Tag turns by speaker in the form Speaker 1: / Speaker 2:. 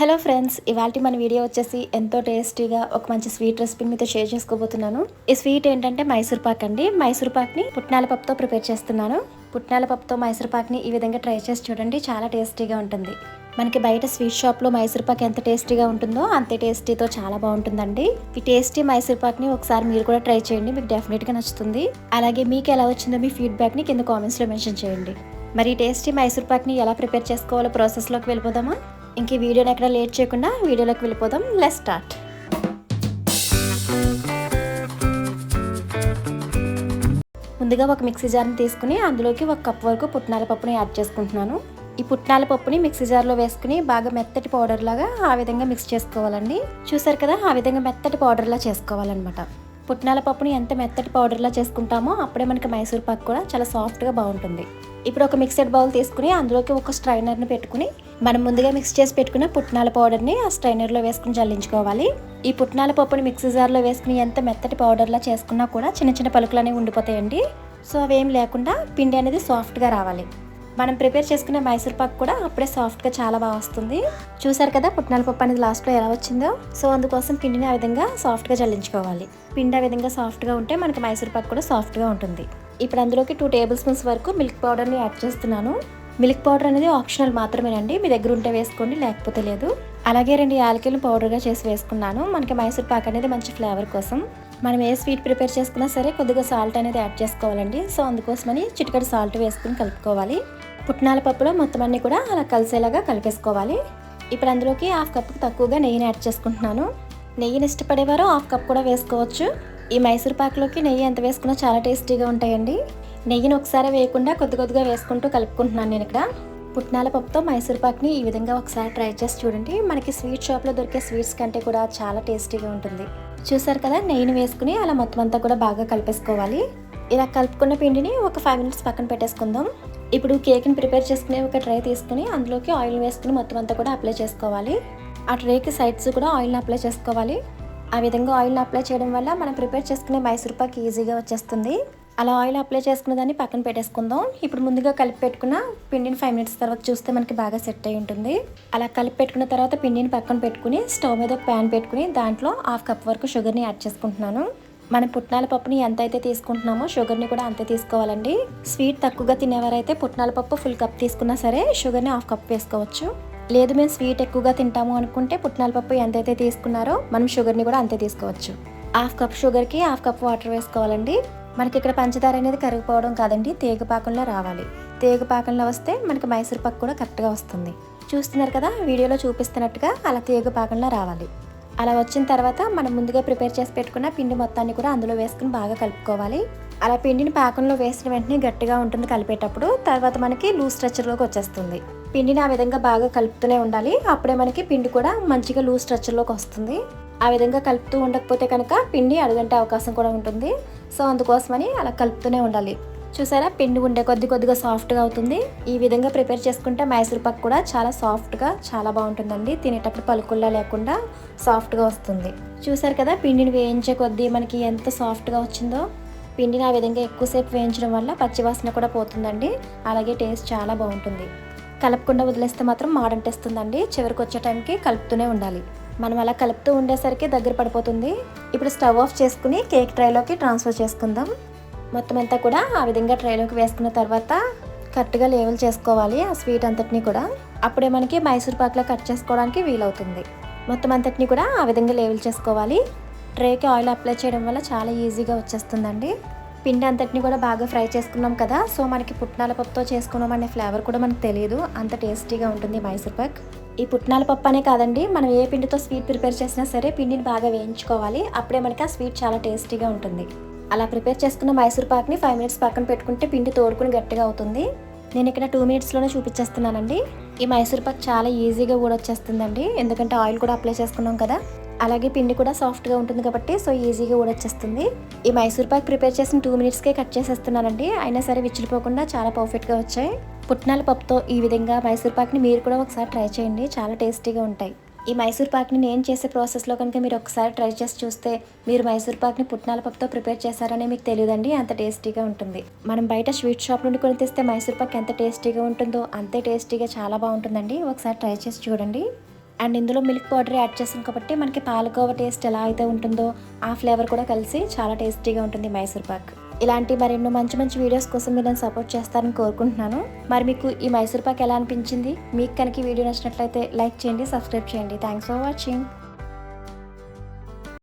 Speaker 1: Hello friends, ఇవాల్టి మన video వచ్చేసి ఎంతో టేస్టీగా ఒక మంచి స్వీట్ రెసిపీని మీతో షేర్ చేసుకోబోతున్నాను. ఈ స్వీట్ ఏంటంటే మైసూర్ పాక్ అండి. మైసూర్ పాక్ని పుట్నాల పప్పుతో ప్రిపేర్ చేస్తున్నాను. పుట్నాల పప్పుతో మైసూర్ పాక్ని ఈ విధంగా ట్రై చేసి చూడండి, చాలా టేస్టీగా ఉంటుంది. మనకి బయట స్వీట్ షాప్లో మైసూర్ పాక్ ఎంత టేస్టీగా ఉంటుందో అంతే టేస్టీతో చాలా బాగుంటుందండి. ఈ టేస్టీ మైసూర్ పాక్ని ఒకసారి మీరు కూడా ట్రై చేయండి, మీకు డెఫినెట్గా నచ్చుతుంది. అలాగే మీకు ఎలా వచ్చిందో మీ ఫీడ్బ్యాక్ని కింద కామెంట్స్లో మెన్షన్ చేయండి. మరి ఈ టేస్టీ మైసూర్ పాక్ని ఎలా ప్రిపేర్ చేసుకోవాలో ప్రాసెస్లోకి వెళ్ళిపోదామా? ఇంక ఈ వీడియోని ఎక్కడ లేట్ చేయకుండా వీడియోలోకి వెళ్ళిపోదాం. Let's start. ముందుగా ఒక మిక్సీ జార్ని తీసుకుని అందులోకి 1 కప్ వరకు పుట్నాల పప్పుని యాడ్ చేసుకుంటున్నాను. ఈ పుట్నాల పప్పుని మిక్సీ జార్లో వేసుకుని బాగా మెత్తటి పౌడర్ లాగా ఆ విధంగా మిక్స్ చేసుకోవాలండి. చూసారు కదా, ఆ విధంగా మెత్తటి పౌడర్లా చేసుకోవాలన్నమాట. పుట్నాల పప్పుని ఎంత మెత్తటి పౌడర్లా చేసుకుంటామో అప్పుడే మనకి మైసూర్ పాక్ కూడా చాలా సాఫ్ట్గా బాగుంటుంది. ఇప్పుడు ఒక మిక్సెడ్ బౌల్ తీసుకుని అందులోకి ఒక స్ట్రైనర్ని పెట్టుకుని మనం ముందుగా మిక్స్ చేసి పెట్టుకున్న పుట్నాల పౌడర్ని ఆ స్ట్రైనర్లో వేసుకుని జల్లించుకోవాలి. ఈ పుట్నాల పప్పుని మిక్సీ జార్లో వేసుకుని ఎంత మెత్తటి పౌడర్లా చేసుకున్నా కూడా చిన్న చిన్న పలుకులు అనేవి ఉండిపోతాయండి. సో అవేం లేకుండా పిండి అనేది సాఫ్ట్గా రావాలి. మనం ప్రిపేర్ చేసుకునే మైసూర్ పాక్ కూడా అప్పుడే సాఫ్ట్గా చాలా బాగా వస్తుంది. చూసారు కదా పుట్నాల పప్పు అనేది లాస్ట్లో ఎలా వచ్చిందో. సో అందుకోసం పిండిని ఆ విధంగా సాఫ్ట్గా జల్లించుకోవాలి. పిండి ఆ విధంగా సాఫ్ట్గా ఉంటే మనకి మైసూర్ పాక్ కూడా సాఫ్ట్గా ఉంటుంది. ఇప్పుడు అందులోకి 2 టేబుల్ స్పూన్స్ వరకు మిల్క్ పౌడర్ని యాడ్ చేస్తున్నాను. మిల్క్ పౌడర్ అనేది ఆప్షనల్ మాత్రమేనండి, మీ దగ్గర ఉంటే వేసుకోండి, లేకపోతే లేదు. అలాగే 2 యాలకులను పౌడర్గా చేసి వేసుకున్నాను. మనకి మైసూర్ పాక్ అనేది మంచి ఫ్లేవర్ కోసం. మనం ఏ స్వీట్ ప్రిపేర్ చేసుకున్నా సరే కొద్దిగా సాల్ట్ అనేది యాడ్ చేసుకోవాలండి. సో అందుకోసమని చిటికెడు సాల్ట్ వేసుకుని కలుపుకోవాలి. పుట్నాల పప్పులో మొత్తం అన్ని కూడా అలా కలిసేలాగా కలిపేసుకోవాలి. ఇప్పుడు అందులోకి 1/2 కప్కి తక్కువగా నెయ్యిని యాడ్ చేసుకుంటున్నాను. నెయ్యిని ఇష్టపడేవారు 1/2 కప్ కూడా వేసుకోవచ్చు. ఈ మైసూర్ పాక్లోకి నెయ్యి ఎంత వేసుకున్నా చాలా టేస్టీగా ఉంటాయండి. నెయ్యిని ఒకసారి వేయకుండా కొద్దిగా వేసుకుంటూ కలుపుకుంటున్నాను నేను ఇక్కడ. పుట్నాల పప్పుతో మైసూర్ పాక్ని ఈ విధంగా ఒకసారి ట్రై చేసి చూడండి. మనకి స్వీట్ షాప్లో దొరికే స్వీట్స్ కంటే కూడా చాలా టేస్టీగా ఉంటుంది. చూసారు కదా, నెయ్యిని వేసుకుని అలా మొత్తం అంతా కూడా బాగా కలిపేసుకోవాలి. ఇలా కలుపుకున్న పిండిని ఒక 5 మినిట్స్ పక్కన పెట్టేసుకుందాం. ఇప్పుడు కేక్ని ప్రిపేర్ చేసుకునే ఒక ట్రే తీసుకుని అందులోకి ఆయిల్ వేసుకుని మొత్తం అంతా కూడా అప్లై చేసుకోవాలి. ఆ ట్రేకి సైడ్స్ కూడా ఆయిల్ని అప్లై చేసుకోవాలి. ఆ విధంగా ఆయిల్ని అప్లై చేయడం వల్ల మనం ప్రిపేర్ చేసుకునే మైసూర్ పాక్ ఈజీగా వచ్చేస్తుంది. అలా ఆయిల్ అప్లై చేసుకున్న దాన్ని పక్కన పెట్టేసుకుందాం. ఇప్పుడు ముందుగా కలిపి పెట్టుకున్న పిండిని 5 మినిట్స్ తర్వాత చూస్తే మనకి బాగా సెట్ అయి ఉంటుంది. అలా కలిపి పెట్టుకున్న తర్వాత పిండిని పక్కన పెట్టుకుని స్టవ్ మీద ఒక ప్యాన్ పెట్టుకుని దాంట్లో 1/2 కప్ వరకు షుగర్ని యాడ్ చేసుకుంటున్నాను. మనం పుట్నాల పప్పుని ఎంత అయితే తీసుకుంటున్నామో షుగర్ని కూడా అంతే తీసుకోవాలండి. స్వీట్ తక్కువగా తినేవారైతే పుట్నాల పప్పు ఫుల్ కప్ తీసుకున్నా సరే షుగర్ని 1/2 కప్ వేసుకోవచ్చు. లేదు మేము స్వీట్ ఎక్కువగా తింటాము అనుకుంటే పుట్నాల పప్పు ఎంతైతే తీసుకున్నారో మనం షుగర్ని కూడా అంతే తీసుకోవచ్చు. 1/2 కప్ షుగర్కి 1/2 కప్ వాటర్ వేసుకోవాలండి. మనకి ఇక్కడ పంచదార అనేది కరిగిపోవడం కాదండి, తేగ పాకంలో రావాలి. తేగ పాకంలో వస్తే మనకి మైసూర్ పాక్ కూడా కరెక్ట్గా వస్తుంది. చూస్తున్నారు కదా, వీడియోలో చూపిస్తున్నట్టుగా అలా తేగ పాకంలో రావాలి. అలా వచ్చిన తర్వాత మనం ముందుగా ప్రిపేర్ చేసి పెట్టుకున్న పిండి మొత్తాన్ని కూడా అందులో వేసుకుని బాగా కలుపుకోవాలి. అలా పిండిని పాకంలో వేసిన వెంటనే గట్టిగా ఉంటుంది కలిపేటప్పుడు, తర్వాత మనకి లూజ్ స్ట్రక్చర్లోకి వచ్చేస్తుంది. పిండిని ఆ విధంగా బాగా కలుపుతూనే ఉండాలి. అప్పుడే మనకి పిండి కూడా మంచిగా లూజ్ స్ట్రక్చర్లోకి వస్తుంది. ఆ విధంగా కలుపుతూ ఉండకపోతే కనుక పిండి అడుగంటే అవకాశం కూడా ఉంటుంది. సో అందుకోసమని అలా కలుపుతూనే ఉండాలి. చూసారా, పిండి ఉండే కొద్దిగా సాఫ్ట్గా అవుతుంది. ఈ విధంగా ప్రిపేర్ చేసుకుంటే మైసూర్ పాక్ కూడా చాలా సాఫ్ట్గా చాలా బాగుంటుందండి. తినేటప్పుడు పలుకుల్లా లేకుండా సాఫ్ట్గా వస్తుంది. చూసారు కదా, పిండిని వేయించే కొద్దీ మనకి ఎంత సాఫ్ట్గా వచ్చిందో. పిండిని ఆ విధంగా ఎక్కువసేపు వేయించడం వల్ల పచ్చివాసన కూడా పోతుందండి. అలాగే టేస్ట్ చాలా బాగుంటుంది. కలపకుండా వదిలేస్తే మాత్రం మాడంటేస్తుందండి. చివరికి వచ్చే టైంకి కలుపుతూనే ఉండాలి. మనం అలా కలుపుతూ ఉండేసరికి దగ్గర పడిపోతుంది. ఇప్పుడు స్టవ్ ఆఫ్ చేసుకుని కేక్ ట్రైలోకి ట్రాన్స్ఫర్ చేసుకుందాం. మొత్తం అంతా కూడా ఆ విధంగా ట్రైలోకి వేసుకున్న తర్వాత కరెక్ట్గా లేవల్ చేసుకోవాలి ఆ స్వీట్ అంతటిని కూడా. అప్పుడే మనకి మైసూర్ పాక్లో కట్ చేసుకోవడానికి వీలవుతుంది. మొత్తం అంతటిని కూడా ఆ విధంగా లేవల్ చేసుకోవాలి. ట్రేకి ఆయిల్ అప్లై చేయడం వల్ల చాలా ఈజీగా వచ్చేస్తుందండి. పిండి అంతటిని కూడా బాగా ఫ్రై చేసుకున్నాం కదా, సో మనకి పుట్నాల పప్పుతో చేసుకున్నాం అనే ఫ్లేవర్ కూడా మనకు తెలియదు, అంత టేస్టీగా ఉంటుంది మైసూర్ పాక్. ఈ పుట్నాల పప్పు అనే కాదండి, మనం ఏ పిండితో స్వీట్ ప్రిపేర్ చేసినా సరే పిండిని బాగా వేయించుకోవాలి. అప్పుడే మనకి ఆ స్వీట్ చాలా టేస్టీగా ఉంటుంది. అలా ప్రిపేర్ చేసుకున్న మైసూర్ పాక్ని 5 మినిట్స్ పక్కన పెట్టుకుంటే పిండి తోడుకుని గట్టిగా అవుతుంది. నేను ఇక్కడ 2 మినిట్స్లోనే చూపించేస్తున్నానండి. ఈ మైసూర్ పాక్ చాలా ఈజీగా కూడా వచ్చేస్తుందండి, ఎందుకంటే ఆయిల్ కూడా అప్లై చేసుకున్నాం కదా. అలాగే పిండి కూడా సాఫ్ట్గా ఉంటుంది కాబట్టి సో ఈజీగా ఊడొచ్చేస్తుంది. ఈ మైసూర్ పాక్ ప్రిపేర్ చేసిన 2 మినిట్స్కే కట్ చేసేస్తున్నానండి. అయినా సరే విచ్చిలిపోకుండా చాలా పర్ఫెక్ట్గా వచ్చాయి. పుట్నాల పప్పుతో ఈ విధంగా మైసూర్ పాక్ని మీరు కూడా ఒకసారి ట్రై చేయండి, చాలా టేస్టీగా ఉంటాయి. ఈ మైసూర్ పాక్ని నేను చేసే ప్రాసెస్లో కనుక మీరు ఒకసారి ట్రై చేసి చూస్తే మీరు మైసూర్ పాక్ని పుట్నాల పప్పుతో ప్రిపేర్ చేశారనే మీకు తెలియదండి, అంత టేస్టీగా ఉంటుంది. మనం బయట స్వీట్ షాప్ నుండి కొని తెస్తే మైసూర్ పాక్ ఎంత టేస్టీగా ఉంటుందో అంతే టేస్టీగా చాలా బాగుంటుందండి. ఒకసారి ట్రై చేసి చూడండి. అండ్ ఇందులో మిల్క్ పౌడర్ యాడ్ చేస్తాం కాబట్టి మనకి పాలకోవా టేస్ట్ ఎలా అయితే ఉంటుందో ఆ ఫ్లేవర్ కూడా కలిసి చాలా టేస్టీగా ఉంటుంది మైసూర్ పాక్. ఇలాంటి మరెన్నో మంచి మంచి వీడియోస్ కోసం మీరు నన్ను సపోర్ట్ చేస్తారని కోరుకుంటున్నాను. మరి మీకు ఈ మైసూర్ పాక్ ఎలా అనిపించింది? మీకు కనుక ఈ వీడియో నచ్చినట్లయితే లైక్ చేయండి, సబ్స్క్రైబ్ చేయండి. Thanks for watching.